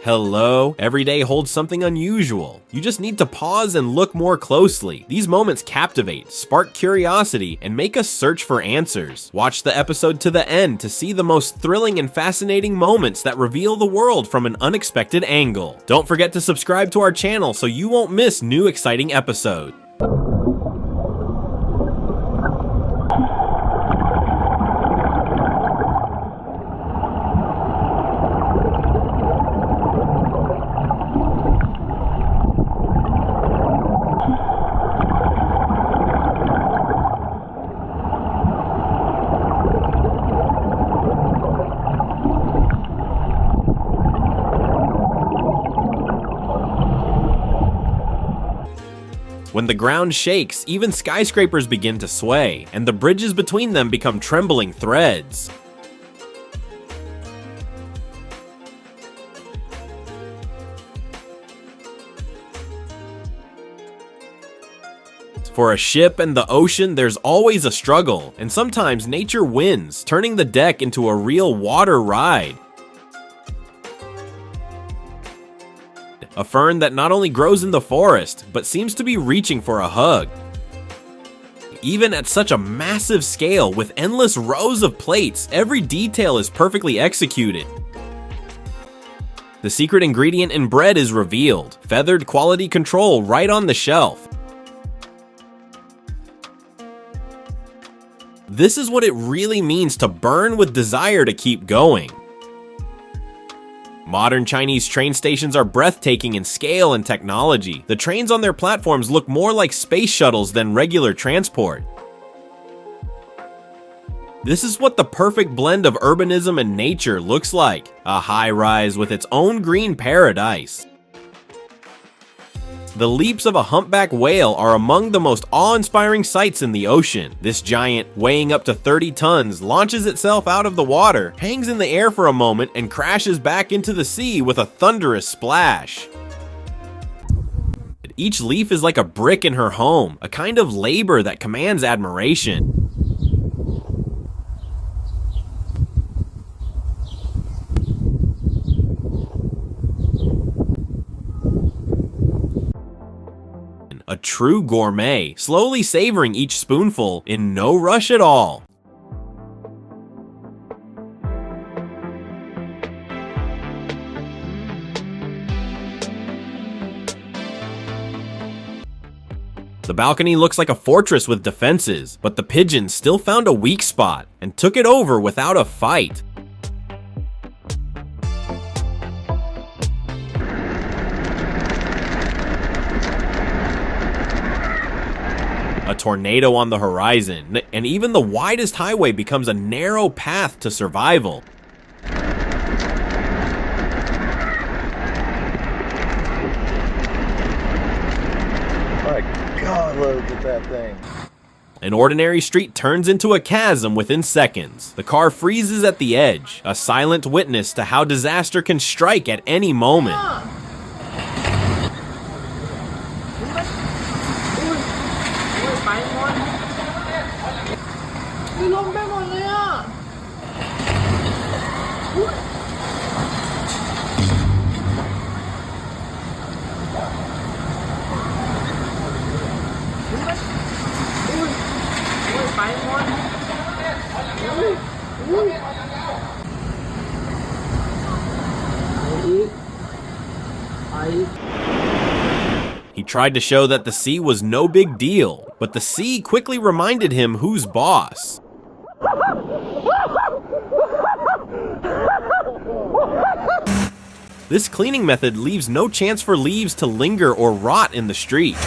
Hello? Every day holds something unusual. You just need to pause and look more closely. These moments captivate, spark curiosity, and make us search for answers. Watch the episode to the end to see the most thrilling and fascinating moments that reveal the world from an unexpected angle. Don't forget to subscribe to our channel so you won't miss new exciting episodes. When the ground shakes, even skyscrapers begin to sway, and the bridges between them become trembling threads. For a ship and the ocean, there's always a struggle, and sometimes nature wins, turning the deck into a real water ride. A fern that not only grows in the forest, but seems to be reaching for a hug. Even at such a massive scale, with endless rows of plates, every detail is perfectly executed. The secret ingredient in bread is revealed, feathered quality control right on the shelf. This is what it really means to burn with desire to keep going. Modern Chinese train stations are breathtaking in scale and technology. The trains on their platforms look more like space shuttles than regular transport. This is what the perfect blend of urbanism and nature looks like, a high-rise with its own green paradise. The leaps of a humpback whale are among the most awe-inspiring sights in the ocean. This giant, weighing up to 30 tons, launches itself out of the water, hangs in the air for a moment, and crashes back into the sea with a thunderous splash. Each leaf is like a brick in her home, a kind of labor that commands admiration. A true gourmet, slowly savoring each spoonful in no rush at all. The balcony looks like a fortress with defenses, but the pigeons still found a weak spot and took it over without a fight. A tornado on the horizon, and even the widest highway becomes a narrow path to survival. My God, look at that thing. An ordinary street turns into a chasm within seconds. The car freezes at the edge, a silent witness to how disaster can strike at any moment. He tried to show that the sea was no big deal, but the sea quickly reminded him who's boss. This cleaning method leaves no chance for leaves to linger or rot in the street.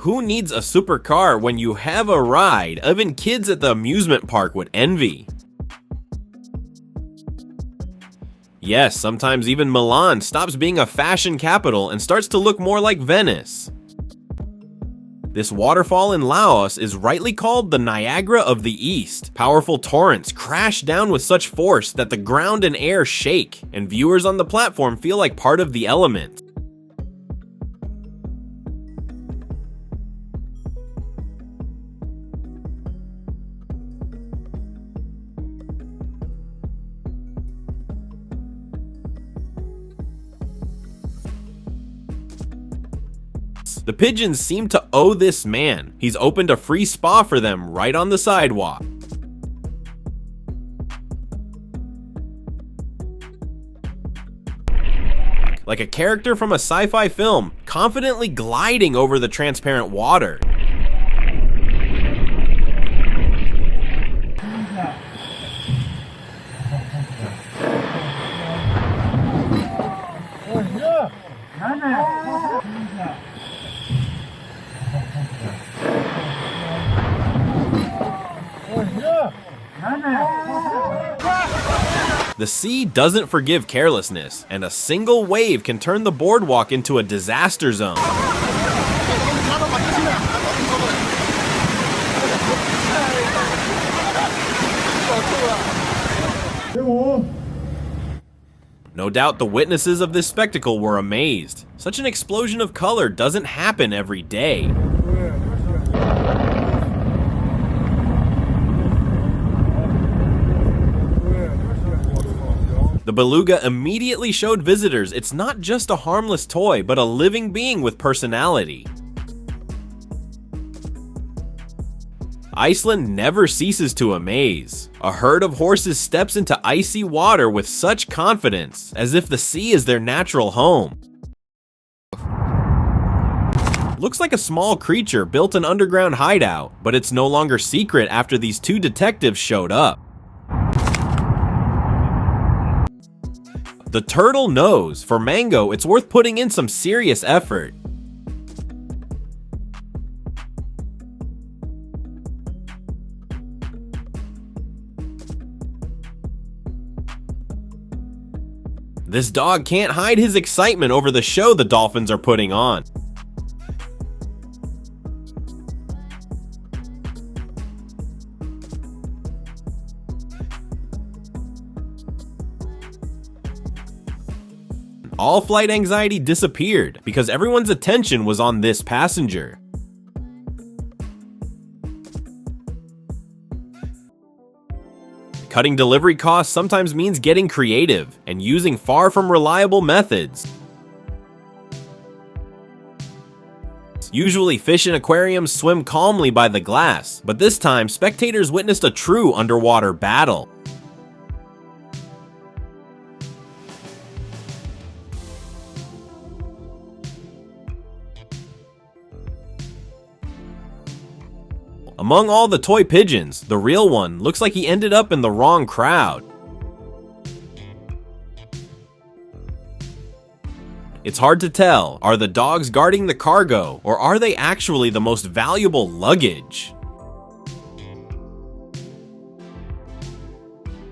Who needs a supercar when you have a ride even kids at the amusement park would envy? Yes, sometimes even Milan stops being a fashion capital and starts to look more like Venice. This waterfall in Laos is rightly called the Niagara of the East. Powerful torrents crash down with such force that the ground and air shake, and viewers on the platform feel like part of the element. The pigeons seem to owe this man. He's opened a free spa for them right on the sidewalk. Like a character from a sci-fi film, confidently gliding over the transparent water. The sea doesn't forgive carelessness, and a single wave can turn the boardwalk into a disaster zone. No doubt the witnesses of this spectacle were amazed. Such an explosion of color doesn't happen every day. The beluga immediately showed visitors it's not just a harmless toy, but a living being with personality. Iceland never ceases to amaze. A herd of horses steps into icy water with such confidence, as if the sea is their natural home. Looks like a small creature built an underground hideout, but it's no longer secret after these two detectives showed up. The turtle knows, for Mango, it's worth putting in some serious effort. This dog can't hide his excitement over the show the dolphins are putting on. All flight anxiety disappeared because everyone's attention was on this passenger. Cutting delivery costs sometimes means getting creative and using far from reliable methods. Usually fish in aquariums swim calmly by the glass, but this time spectators witnessed a true underwater battle. Among all the toy pigeons, the real one looks like he ended up in the wrong crowd. It's hard to tell, are the dogs guarding the cargo, or are they actually the most valuable luggage?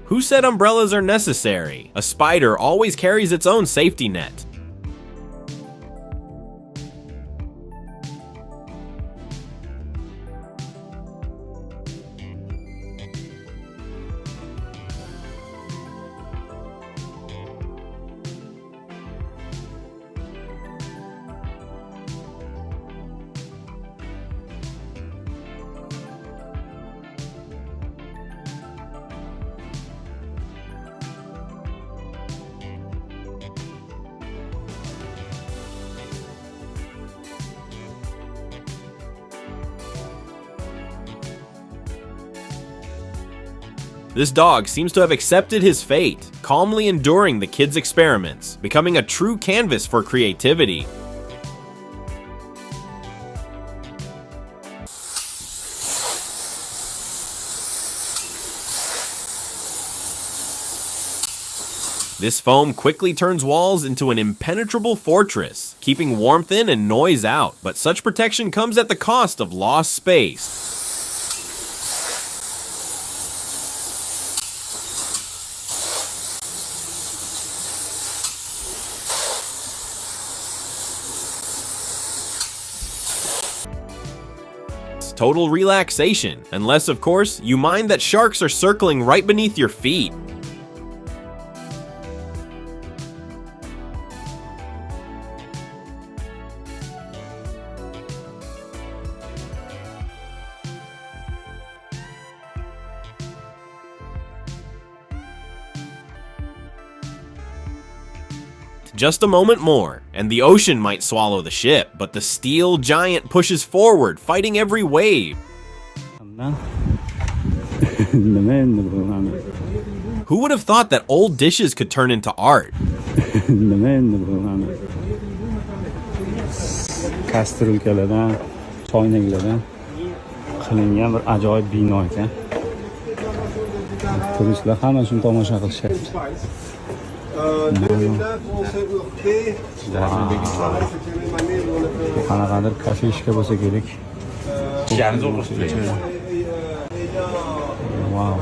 Who said umbrellas are necessary? A spider always carries its own safety net. This dog seems to have accepted his fate, calmly enduring the kids' experiments, becoming a true canvas for creativity. This foam quickly turns walls into an impenetrable fortress, keeping warmth in and noise out, but such protection comes at the cost of lost space. Total relaxation, unless of course you mind that sharks are circling right beneath your feet. Just a moment more, and the ocean might swallow the ship, but the steel giant pushes forward, fighting every wave. Who would have thought that old dishes could turn into art? Kastrulkalardan, choynaklardan qilingan bir ajoyib bino ekan. Turistlar hamma shuni tomosha qilishyapti. Qanaqadir kafeshka bo'lsa kerak. Wow.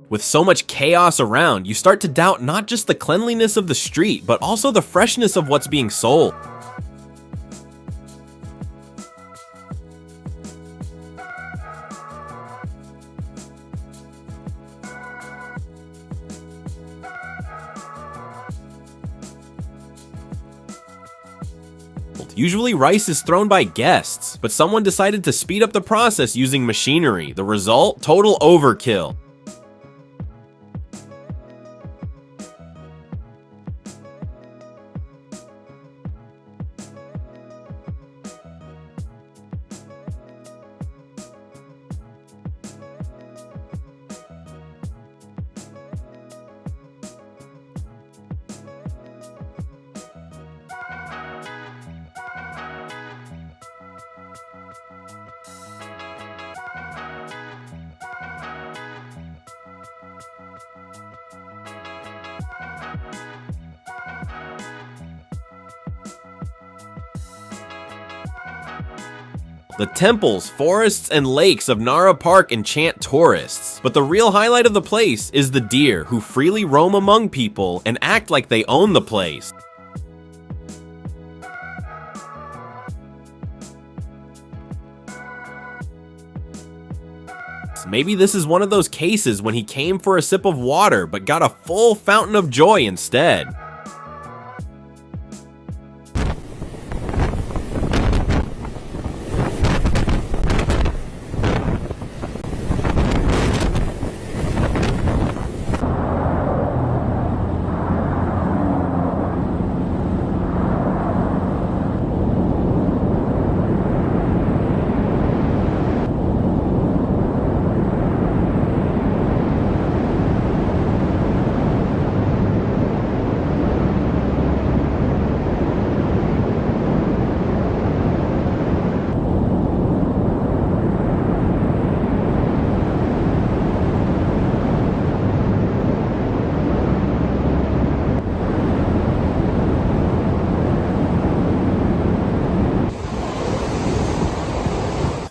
With so much chaos around, you start to doubt not just the cleanliness of the street, but also the freshness of what's being sold. Usually rice is thrown by guests, but someone decided to speed up the process using machinery. The result? Total overkill. The temples, forests, and lakes of Nara Park enchant tourists, but the real highlight of the place is the deer, who freely roam among people and act like they own the place. Maybe this is one of those cases when he came for a sip of water but got a full fountain of joy instead.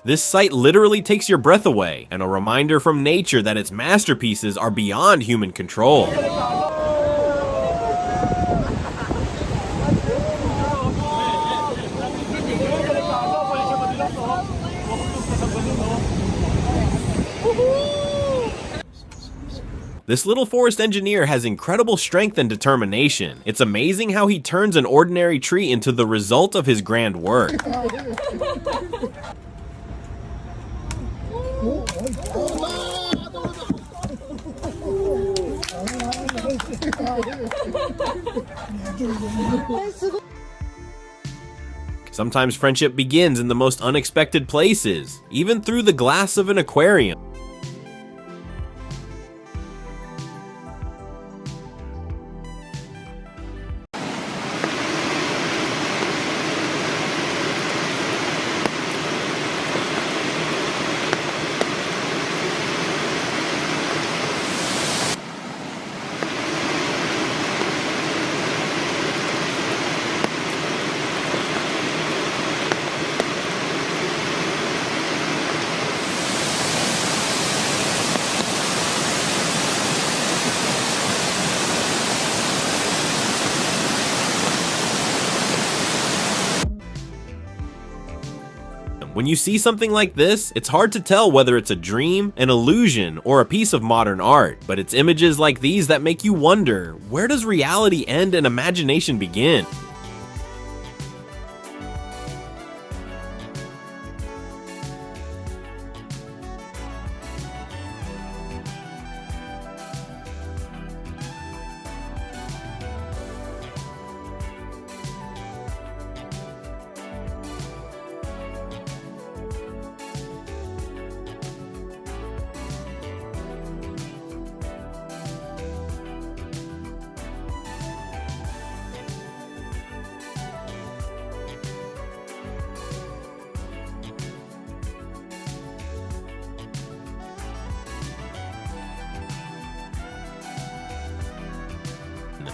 This sight literally takes your breath away, and a reminder from nature that its masterpieces are beyond human control. This little forest engineer has incredible strength and determination. It's amazing how he turns an ordinary tree into the result of his grand work. Sometimes friendship begins in the most unexpected places, even through the glass of an aquarium. When you see something like this, it's hard to tell whether it's a dream, an illusion, or a piece of modern art, but it's images like these that make you wonder, where does reality end and imagination begin?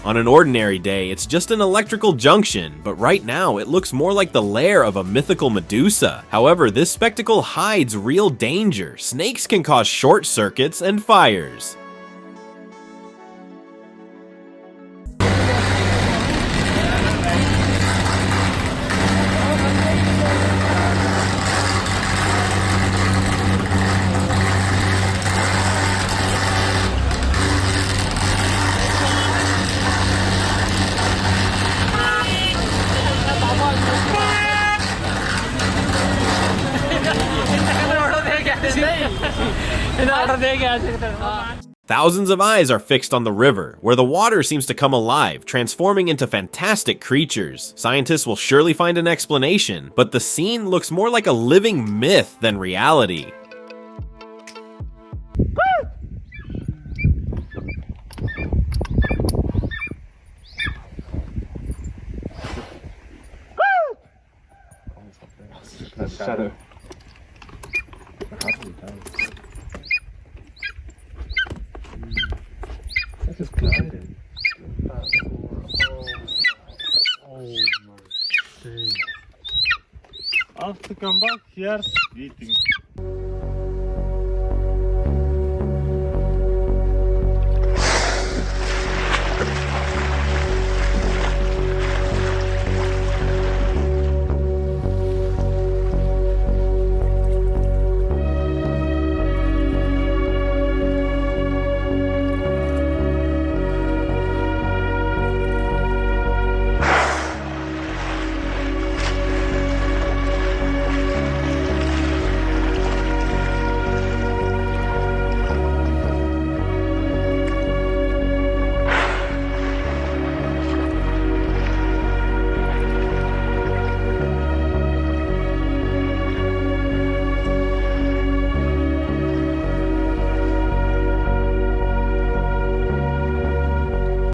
On an ordinary day, it's just an electrical junction, but right now it looks more like the lair of a mythical Medusa. However, this spectacle hides real danger. Snakes can cause short circuits and fires. Thousands of eyes are fixed on the river, where the water seems to come alive, transforming into fantastic creatures. Scientists will surely find an explanation, but the scene looks more like a living myth than reality. Shadow. That just glided. Oh my God. After come back, here's eating.